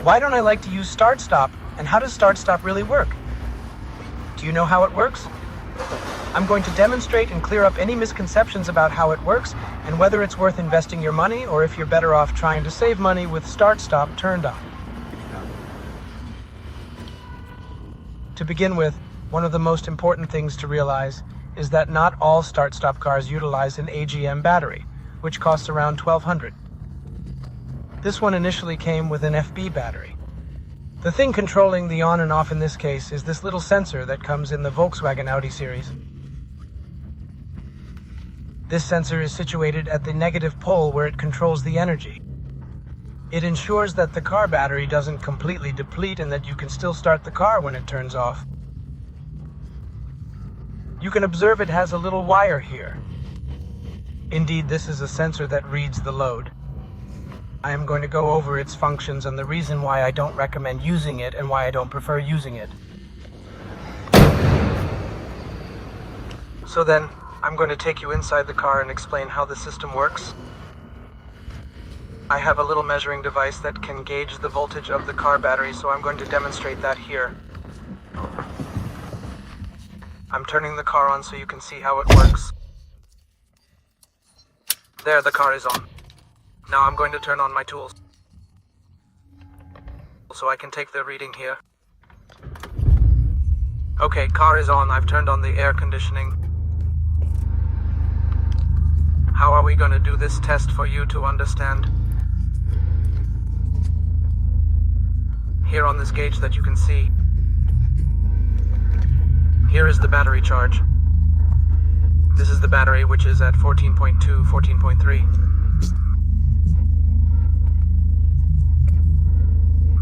Why don't I like to use start-stop, and how does start-stop really work? Do you know how it works? I'm going to demonstrate and clear up any misconceptions about how it works and whether it's worth investing your money or if you're better off trying to save money with start-stop turned on. To begin with, one of the most important things to realize is that not all start-stop cars utilize an AGM battery, which costs around $1,200. This one initially came with an FB battery. The thing controlling the on and off in this case is this little sensor that comes in the Volkswagen Audi series. This sensor is situated at the negative pole where it controls the energy. It ensures that the car battery doesn't completely deplete and that you can still start the car when it turns off. You can observe it has a little wire here. Indeed, this is a sensor that reads the load. I am going to go over its functions and the reason why I don't recommend using it and why I don't prefer using it. So then, I'm going to take you inside the car and explain how the system works. I have a little measuring device that can gauge the voltage of the car battery, so I'm going to demonstrate that here. I'm turning the car on so you can see how it works. There, the car is on. Now I'm going to turn on my tools, so I can take the reading here. Okay, car is on. I've turned on the air conditioning. How are we going to do this test for you to understand? Here on this gauge that you can see, here is the battery charge. This is the battery, which is at 14.2, 14.3.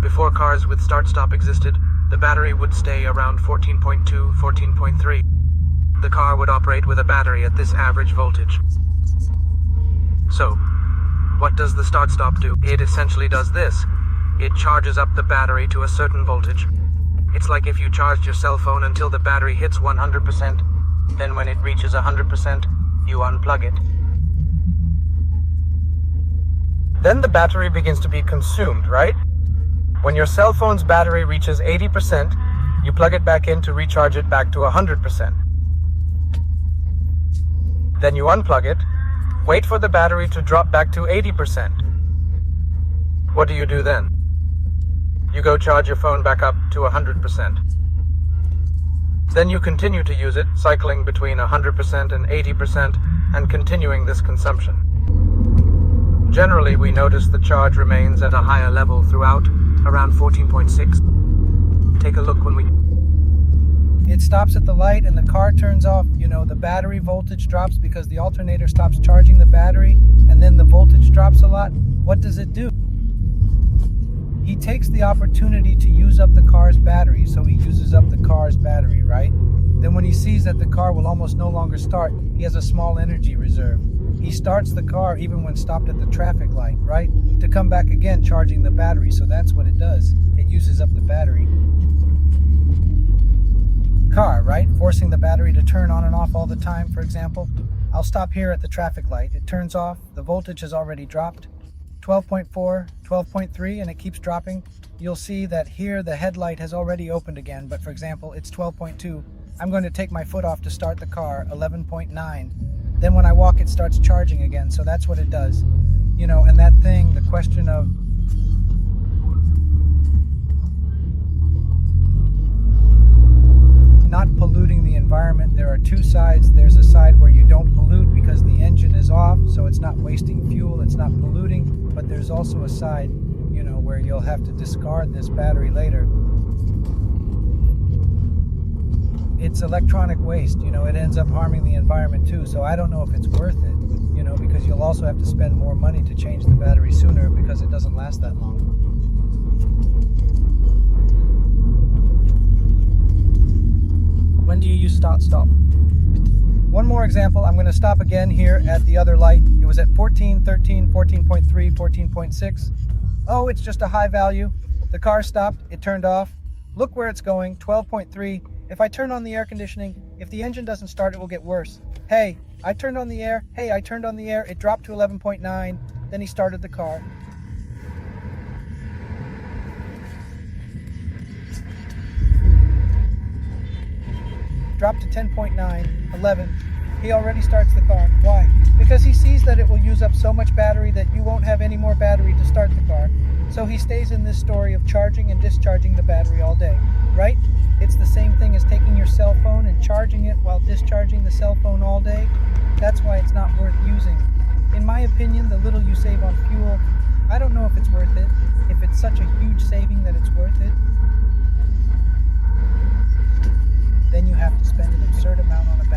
Before cars with start-stop existed, the battery would stay around 14.2, 14.3. The car would operate with a battery at this average voltage. So, what does the start-stop do? It essentially does this. It charges up the battery to a certain voltage. It's like if you charged your cell phone until the battery hits 100%. Then when it reaches 100%, you unplug it. Then the battery begins to be consumed, right? When your cell phone's battery reaches 80%, you plug it back in to recharge it back to 100%. Then you unplug it, wait for the battery to drop back to 80%. What do you do then? You go charge your phone back up to 100%. Then you continue to use it, cycling between 100% and 80% and continuing this consumption. Generally, we notice the charge remains at a higher level throughout, around 14.6. Take a look when we... It stops at the light and the car turns off. You know, the battery voltage drops because the alternator stops charging the battery, and then the voltage drops a lot. What does it do? He takes the opportunity to use up the car's battery, so he uses up the car's battery, right? Then when he sees that the car will almost no longer start, he has a small energy reserve. He starts the car even when stopped at the traffic light, right? To come back again charging the battery, so that's what it does. It uses up the battery. Car, right? Forcing the battery to turn on and off all the time, for example. I'll stop here at the traffic light. It turns off. The voltage has already dropped. 12.4, 12.3, and it keeps dropping. You'll see that here the headlight has already opened again, but for example, it's 12.2. I'm going to take my foot off to start the car, 11.9. Then when I walk, it starts charging again, so that's what it does. You know, and that thing, the question of not polluting the environment, there are two sides. There's a side where you don't pollute because the engine is off, so it's not wasting fuel, it's not polluting, but there's also a side, you know, where you'll have to discard this battery later. It's electronic waste, you know, it ends up harming the environment too, so I don't know if it's worth it, you know, because you'll also have to spend more money to change the battery sooner because it doesn't last that long. When do you use stop? One more example, I'm going to stop again here at the other light. It was at 14, 13, 14.3, 14.6. Oh, it's just a high value. The car stopped, it turned off. Look where it's going, 12.3. If I turn on the air conditioning, if the engine doesn't start, it will get worse. Hey, I turned on the air. Hey, I turned on the air. It dropped to 11.9. Then he started the car. drop to 10.9, 11. He already starts the car. Why? Because he sees that it will use up so much battery that you won't have any more battery to start the car. So he stays in this story of charging and discharging the battery all day, right? It's the same thing as taking your cell phone and charging it while discharging the cell phone all day. That's why it's not worth using. In my opinion, the little you save on fuel, I don't know if it's worth it. If it's such a huge saving that it's worth it, then you have to spend an absurd amount on a battery.